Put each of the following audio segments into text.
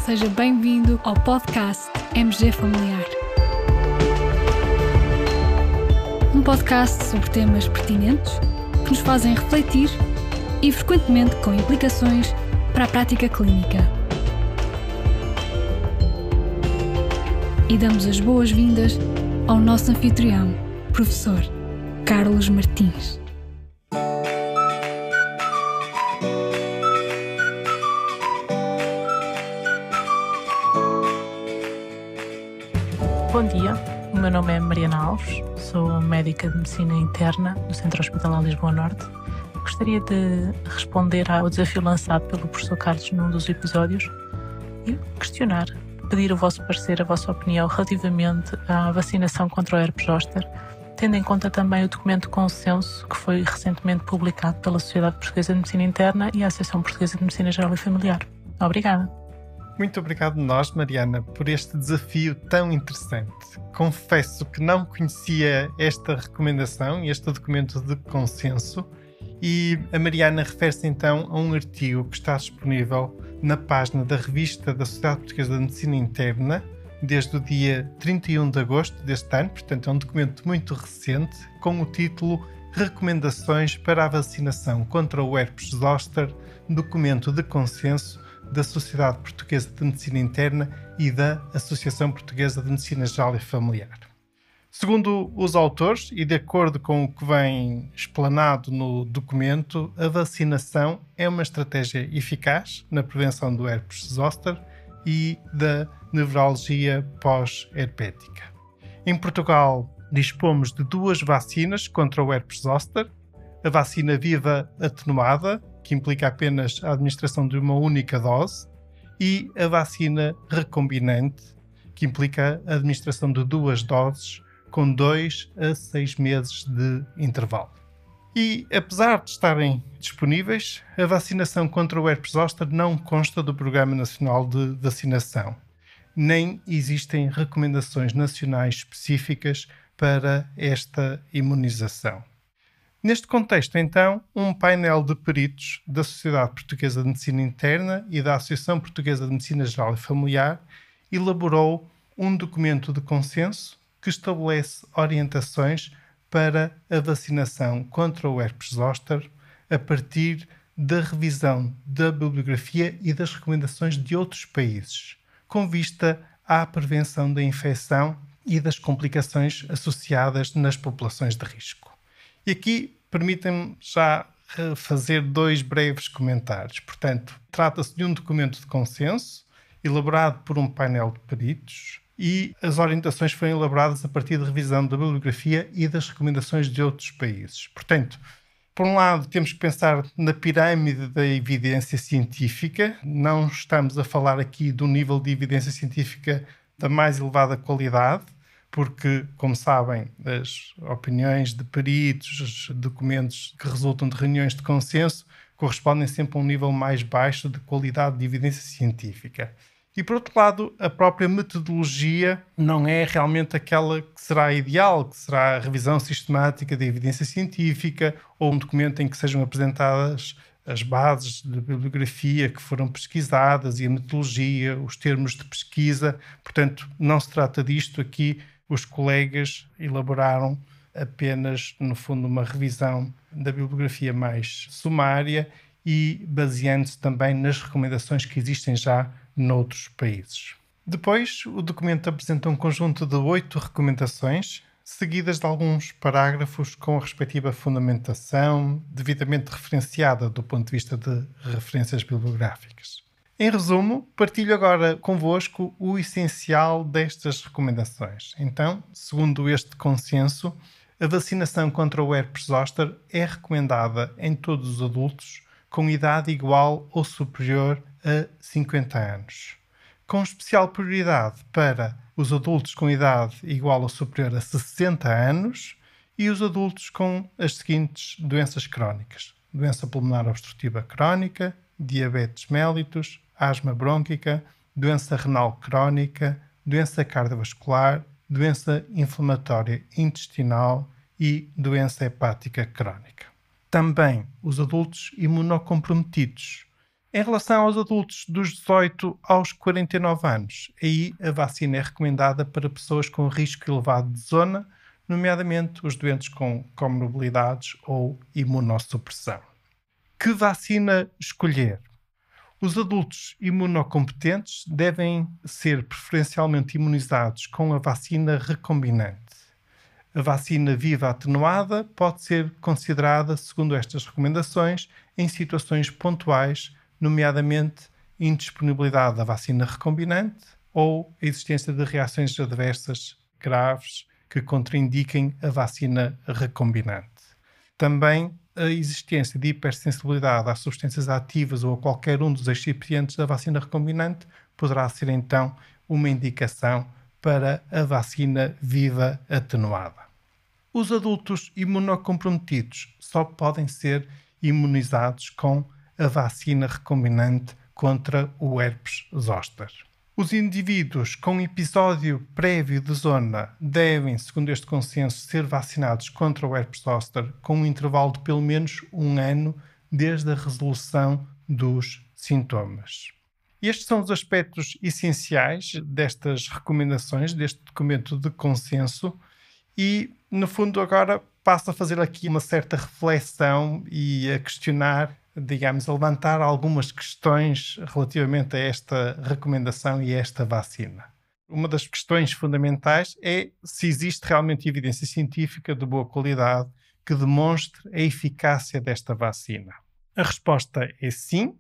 seja bem-vindo ao podcast MG Familiar. Um podcast sobre temas pertinentes que nos fazem refletir e frequentemente com implicações para a prática clínica. E damos as boas-vindas ao nosso anfitrião, professor Carlos Martins. Bom dia, o meu nome é Mariana Alves, sou médica de Medicina Interna do Centro Hospitalar Lisboa Norte. Gostaria de responder ao desafio lançado pelo professor Carlos num dos episódios e questionar, pedir o vosso parecer, a vossa opinião relativamente à vacinação contra o herpes zoster, tendo em conta também o documento de consenso que foi recentemente publicado pela Sociedade Portuguesa de Medicina Interna e a Associação Portuguesa de Medicina Geral e Familiar. Obrigada. Muito obrigado nós, Mariana, por este desafio tão interessante. Confesso que não conhecia esta recomendação e este documento de consenso, e a Mariana refere-se então a um artigo que está disponível na página da revista da Sociedade Portuguesa de Medicina Interna desde o dia 31 de agosto deste ano, portanto é um documento muito recente, com o título Recomendações para a vacinação contra o herpes zoster, documento de consenso da Sociedade Portuguesa de Medicina Interna e da Associação Portuguesa de Medicina Geral e Familiar. Segundo os autores, e de acordo com o que vem explanado no documento, a vacinação é uma estratégia eficaz na prevenção do herpes zoster e da nevralgia pós-herpética. Em Portugal, dispomos de 2 vacinas contra o herpes zoster, a vacina viva atenuada, que implica apenas a administração de uma única dose, e a vacina recombinante, que implica a administração de 2 doses, com 2 a 6 meses de intervalo. E, apesar de estarem disponíveis, a vacinação contra o herpes zoster não consta do Programa Nacional de Vacinação, nem existem recomendações nacionais específicas para esta imunização. Neste contexto, então, um painel de peritos da Sociedade Portuguesa de Medicina Interna e da Associação Portuguesa de Medicina Geral e Familiar elaborou um documento de consenso que estabelece orientações para a vacinação contra o herpes zoster a partir da revisão da bibliografia e das recomendações de outros países, com vista à prevenção da infecção e das complicações associadas nas populações de risco. E aqui permitem-me já fazer 2 breves comentários. Portanto, trata-se de um documento de consenso elaborado por um painel de peritos e as orientações foram elaboradas a partir da revisão da bibliografia e das recomendações de outros países. Portanto, por um lado, temos que pensar na pirâmide da evidência científica. Não estamos a falar aqui do nível de evidência científica da mais elevada qualidade, porque, como sabem, as opiniões de peritos, os documentos que resultam de reuniões de consenso, correspondem sempre a um nível mais baixo de qualidade de evidência científica. E, por outro lado, a própria metodologia não é realmente aquela que será ideal, que será a revisão sistemática da evidência científica ou um documento em que sejam apresentadas as bases de bibliografia que foram pesquisadas e a metodologia, os termos de pesquisa. Portanto, não se trata disto aqui. Os colegas elaboraram apenas, no fundo, uma revisão da bibliografia mais sumária e baseando-se também nas recomendações que existem já noutros países. Depois, o documento apresenta um conjunto de 8 recomendações, seguidas de alguns parágrafos com a respectiva fundamentação, devidamente referenciada do ponto de vista de referências bibliográficas. Em resumo, partilho agora convosco o essencial destas recomendações. Então, segundo este consenso, a vacinação contra o herpes zoster é recomendada em todos os adultos com idade igual ou superior a 50 anos, com especial prioridade para os adultos com idade igual ou superior a 60 anos e os adultos com as seguintes doenças crónicas: doença pulmonar obstrutiva crónica, diabetes mellitus, asma brônquica, doença renal crónica, doença cardiovascular, doença inflamatória intestinal e doença hepática crónica. Também os adultos imunocomprometidos, Em relação aos adultos dos 18 aos 49 anos, aí a vacina é recomendada para pessoas com risco elevado de zona, nomeadamente os doentes com comorbilidades ou imunossupressão. Que vacina escolher? Os adultos imunocompetentes devem ser preferencialmente imunizados com a vacina recombinante. A vacina viva atenuada pode ser considerada, segundo estas recomendações, em situações pontuais, nomeadamente indisponibilidade da vacina recombinante ou a existência de reações adversas graves que contraindiquem a vacina recombinante. Também a existência de hipersensibilidade às substâncias ativas ou a qualquer um dos excipientes da vacina recombinante poderá ser então uma indicação para a vacina viva atenuada. Os adultos imunocomprometidos só podem ser imunizados com a vacina recombinante contra o herpes zoster. Os indivíduos com episódio prévio de zona devem, segundo este consenso, ser vacinados contra o herpes zoster com um intervalo de pelo menos 1 ano desde a resolução dos sintomas. Estes são os aspectos essenciais destas recomendações, deste documento de consenso e, no fundo, agora passo a fazer aqui uma certa reflexão e a questionar, digamos, a levantar algumas questões relativamente a esta recomendação e a esta vacina. Uma das questões fundamentais é se existe realmente evidência científica de boa qualidade que demonstre a eficácia desta vacina. A resposta é sim,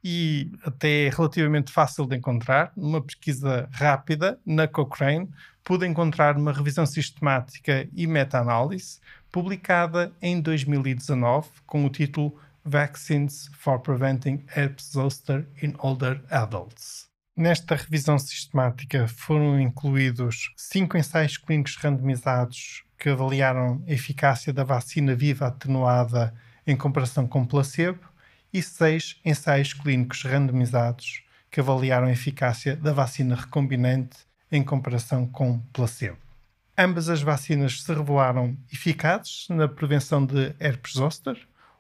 e até é relativamente fácil de encontrar. Numa pesquisa rápida na Cochrane, pude encontrar uma revisão sistemática e meta-análise publicada em 2019 com o título Vaccines for Preventing Herpes Zoster in Older Adults. Nesta revisão sistemática foram incluídos 5 ensaios clínicos randomizados que avaliaram a eficácia da vacina viva atenuada em comparação com placebo e 6 ensaios clínicos randomizados que avaliaram a eficácia da vacina recombinante em comparação com placebo. Ambas as vacinas se revelaram eficazes na prevenção de herpes zoster.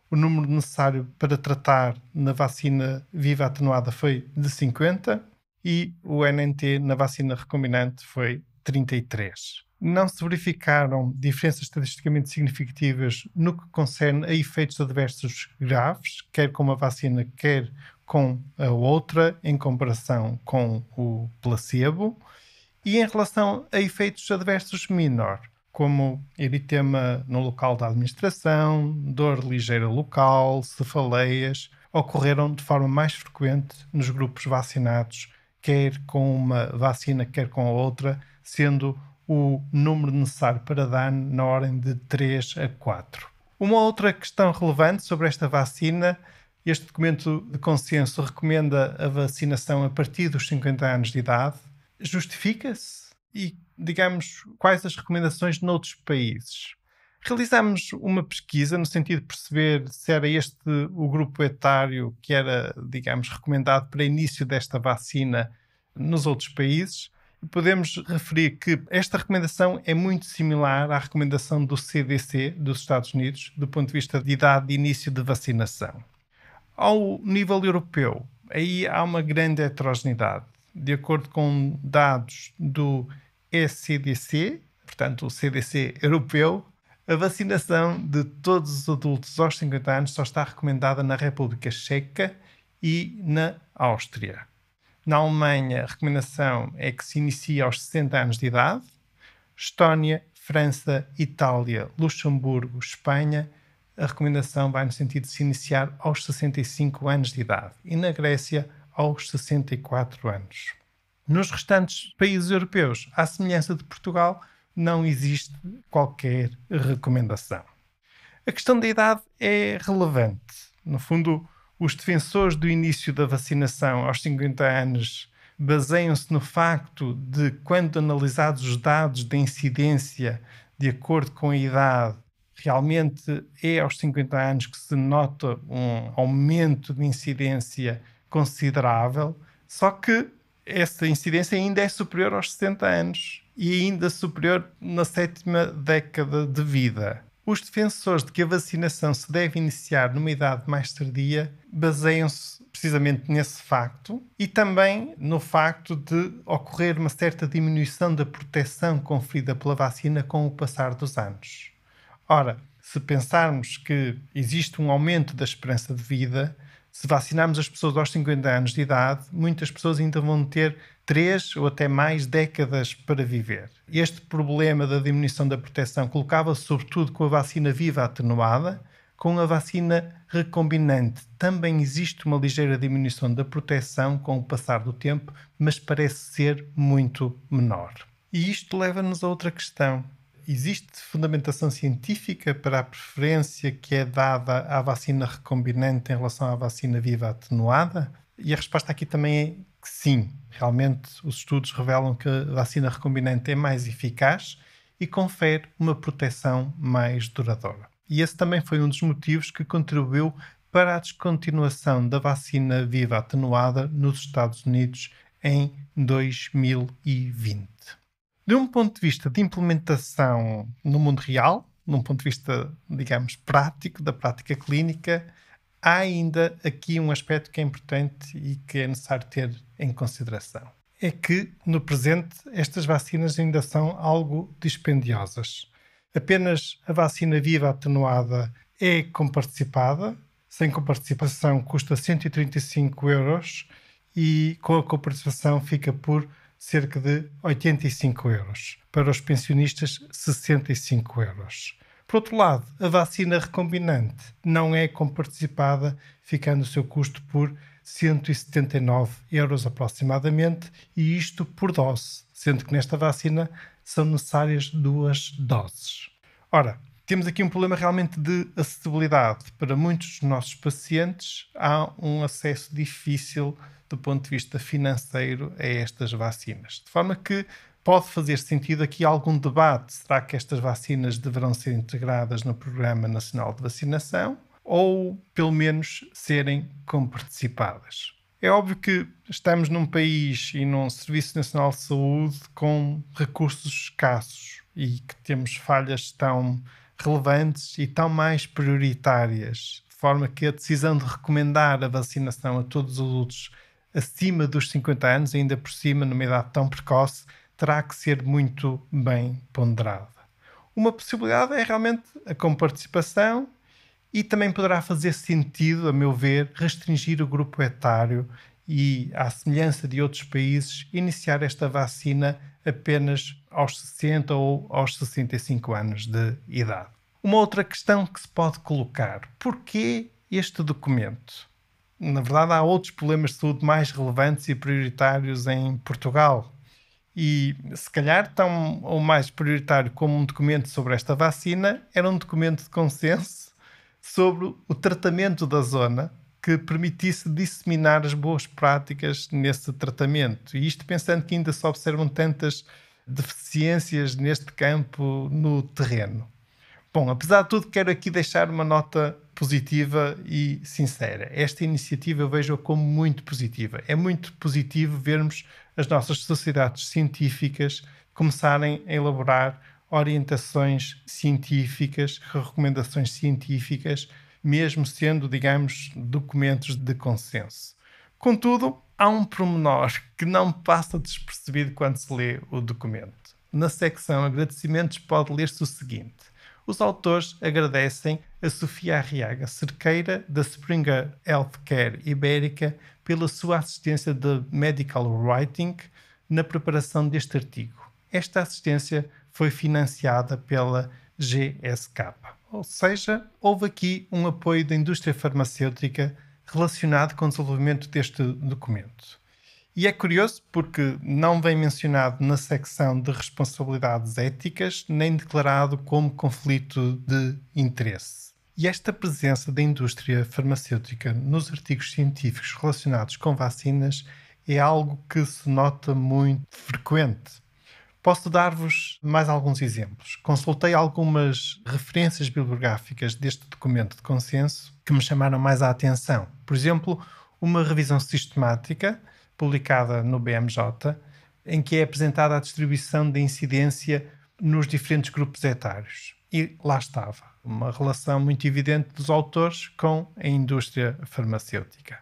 O número necessário para tratar na vacina viva atenuada foi de 50 e o NNT na vacina recombinante foi 33. Não se verificaram diferenças estatisticamente significativas no que concerne a efeitos adversos graves, quer com uma vacina, quer com a outra, em comparação com o placebo. E em relação a efeitos adversos menor, como eritema no local da administração, dor ligeira local, cefaleias, ocorreram de forma mais frequente nos grupos vacinados, quer com uma vacina, quer com a outra, sendo o número necessário para dano na ordem de 3 a 4. Uma outra questão relevante sobre esta vacina: este documento de consenso recomenda a vacinação a partir dos 50 anos de idade. Justifica-se? E, digamos, quais as recomendações noutros países? Realizámos uma pesquisa no sentido de perceber se era este o grupo etário que era, digamos, recomendado para início desta vacina nos outros países. Podemos referir que esta recomendação é muito similar à recomendação do CDC dos Estados Unidos, do ponto de vista de idade de início de vacinação. Ao nível europeu, aí há uma grande heterogeneidade. De acordo com dados do ECDC, portanto o CDC europeu, a vacinação de todos os adultos aos 50 anos só está recomendada na República Checa e na Áustria. Na Alemanha, a recomendação é que se inicie aos 60 anos de idade. Estónia, França, Itália, Luxemburgo, Espanha, a recomendação vai no sentido de se iniciar aos 65 anos de idade. E na Grécia, aos 64 anos. Nos restantes países europeus, à semelhança de Portugal, não existe qualquer recomendação. A questão da idade é relevante. No fundo, os defensores do início da vacinação aos 50 anos baseiam-se no facto de, quando analisados os dados da incidência de acordo com a idade, realmente é aos 50 anos que se nota um aumento de incidência considerável, só que essa incidência ainda é superior aos 60 anos e ainda superior na 7ª década de vida. Os defensores de que a vacinação se deve iniciar numa idade mais tardia baseiam-se precisamente nesse facto e também no facto de ocorrer uma certa diminuição da proteção conferida pela vacina com o passar dos anos. Ora, se pensarmos que existe um aumento da esperança de vida, se vacinarmos as pessoas aos 50 anos de idade, muitas pessoas ainda vão ter 3 ou até mais décadas para viver. Este problema da diminuição da proteção colocava-se sobretudo com a vacina viva atenuada. Com a vacina recombinante também existe uma ligeira diminuição da proteção com o passar do tempo, mas parece ser muito menor. E isto leva-nos a outra questão. Existe fundamentação científica para a preferência que é dada à vacina recombinante em relação à vacina viva atenuada? E a resposta aqui também é que sim. Realmente os estudos revelam que a vacina recombinante é mais eficaz e confere uma proteção mais duradoura. E esse também foi um dos motivos que contribuiu para a descontinuação da vacina viva atenuada nos Estados Unidos em 2020. De um ponto de vista de implementação no mundo real, num ponto de vista, digamos, prático, da prática clínica, há ainda aqui um aspecto que é importante e que é necessário ter em consideração. É que, no presente, estas vacinas ainda são algo dispendiosas. Apenas a vacina viva atenuada é comparticipada. Sem comparticipação custa 135 euros e com a comparticipação fica por cerca de 85 euros. Para os pensionistas, 65 euros. Por outro lado, a vacina recombinante não é comparticipada, ficando o seu custo por 179 euros aproximadamente, e isto por dose, sendo que nesta vacina são necessárias 2 doses. Ora, temos aqui um problema realmente de acessibilidade. Para muitos dos nossos pacientes há um acesso difícil do ponto de vista financeiro a estas vacinas. De forma que pode fazer sentido aqui algum debate. Será que estas vacinas deverão ser integradas no Programa Nacional de Vacinação ou, pelo menos, serem comparticipadas? É óbvio que estamos num país e num Serviço Nacional de Saúde com recursos escassos e que temos falhas tão relevantes e tão mais prioritárias, de forma que a decisão de recomendar a vacinação a todos os adultos acima dos 50 anos, ainda por cima, numa idade tão precoce, terá que ser muito bem ponderada. Uma possibilidade é realmente a comparticipação e também poderá fazer sentido, a meu ver, restringir o grupo etário e, à semelhança de outros países, iniciar esta vacina apenas aos 60 ou aos 65 anos de idade. Uma outra questão que se pode colocar: porquê este documento? Na verdade, há outros problemas de saúde mais relevantes e prioritários em Portugal. E, se calhar, tão ou mais prioritário como um documento sobre esta vacina, era um documento de consenso sobre o tratamento da zona que permitisse disseminar as boas práticas nesse tratamento. E isto pensando que ainda se observam tantas deficiências neste campo no terreno. Bom, apesar de tudo, quero aqui deixar uma nota positiva e sincera. Esta iniciativa eu vejo-a como muito positiva. É muito positivo vermos as nossas sociedades científicas começarem a elaborar orientações científicas, recomendações científicas, mesmo sendo, digamos, documentos de consenso. Contudo, há um pormenor que não passa despercebido quando se lê o documento. Na secção agradecimentos pode ler-se o seguinte: os autores agradecem a Sofia Arriaga Cerqueira, da Springer Healthcare Ibérica, pela sua assistência de Medical Writing na preparação deste artigo. Esta assistência foi financiada pela GSK. Ou seja, houve aqui um apoio da indústria farmacêutica relacionado com o desenvolvimento deste documento. E é curioso porque não vem mencionado na secção de responsabilidades éticas, nem declarado como conflito de interesse. E esta presença da indústria farmacêutica nos artigos científicos relacionados com vacinas é algo que se nota muito frequente. Posso dar-vos mais alguns exemplos. Consultei algumas referências bibliográficas deste documento de consenso que me chamaram mais a atenção. Por exemplo, uma revisão sistemática publicada no BMJ, em que é apresentada a distribuição da incidência nos diferentes grupos etários. E lá estava, uma relação muito evidente dos autores com a indústria farmacêutica.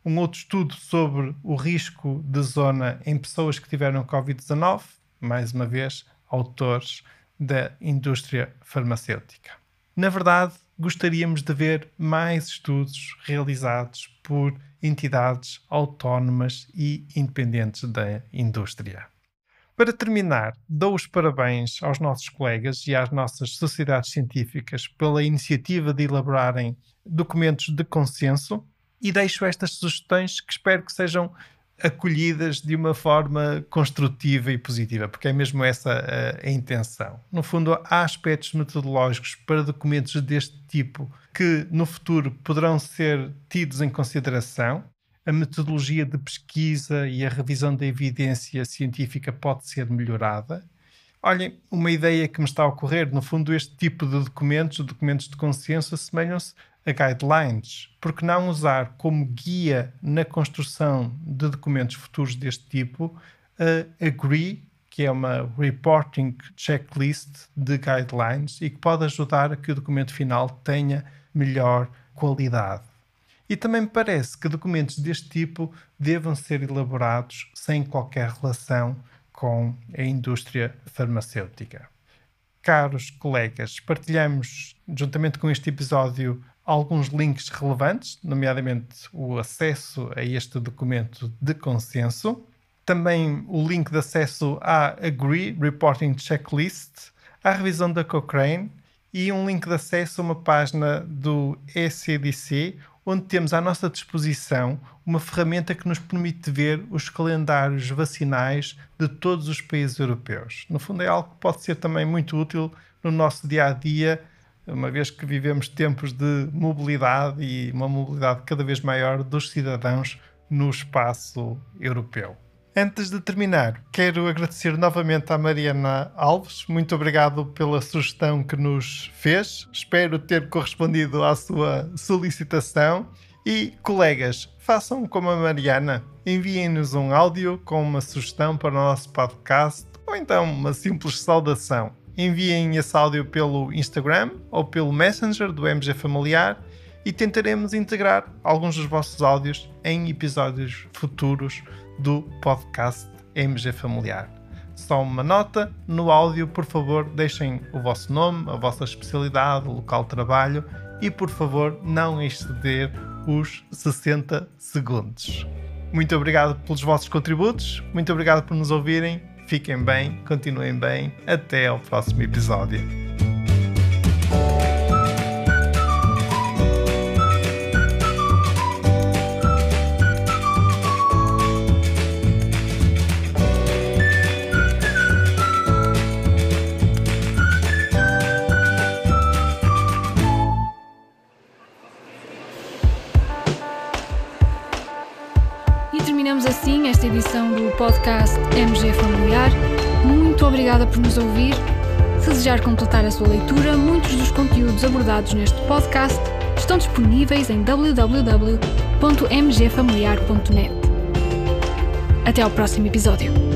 um outro estudo sobre o risco de zona em pessoas que tiveram Covid-19, mais uma vez, autores da indústria farmacêutica. Na verdade, gostaríamos de ver mais estudos realizados por entidades autónomas e independentes da indústria. Para terminar, dou os parabéns aos nossos colegas e às nossas sociedades científicas pela iniciativa de elaborarem documentos de consenso e deixo estas sugestões que espero que sejam acolhidas de uma forma construtiva e positiva, porque é mesmo essa a intenção. No fundo, há aspectos metodológicos para documentos deste tipo que no futuro poderão ser tidos em consideração. A metodologia de pesquisa e a revisão da evidência científica pode ser melhorada. Olhem, uma ideia que me está a ocorrer, no fundo este tipo de documentos de consenso assemelham-se a guidelines. Por que não usar como guia na construção de documentos futuros deste tipo a AGREE, que é uma Reporting Checklist de guidelines e que pode ajudar a que o documento final tenha melhor qualidade. E também me parece que documentos deste tipo devam ser elaborados sem qualquer relação com a indústria farmacêutica. Caros colegas, partilhamos, juntamente com este episódio, alguns links relevantes, nomeadamente o acesso a este documento de consenso, também o link de acesso à AGREE Reporting Checklist, à revisão da Cochrane e um link de acesso a uma página do ECDC, onde temos à nossa disposição uma ferramenta que nos permite ver os calendários vacinais de todos os países europeus. No fundo, é algo que pode ser também muito útil no nosso dia-a-dia, uma vez que vivemos tempos de mobilidade e uma mobilidade cada vez maior dos cidadãos no espaço europeu. Antes de terminar, quero agradecer novamente à Mariana Alves. Muito obrigado pela sugestão que nos fez. Espero ter correspondido à sua solicitação. E, colegas, façam como a Mariana. Enviem-nos um áudio com uma sugestão para o nosso podcast ou então uma simples saudação. Enviem esse áudio pelo Instagram ou pelo Messenger do MG Familiar e tentaremos integrar alguns dos vossos áudios em episódios futuros do podcast MG Familiar. Só uma nota, no áudio, por favor, deixem o vosso nome, a vossa especialidade, o local de trabalho e, por favor, não exceder os 60 segundos. Muito obrigado pelos vossos contributos, muito obrigado por nos ouvirem, fiquem bem, continuem bem, até ao próximo episódio. Terminamos assim esta edição do podcast MG Familiar. Muito obrigada por nos ouvir. Se desejar completar a sua leitura, muitos dos conteúdos abordados neste podcast estão disponíveis em www.mgfamiliar.net. Até ao próximo episódio.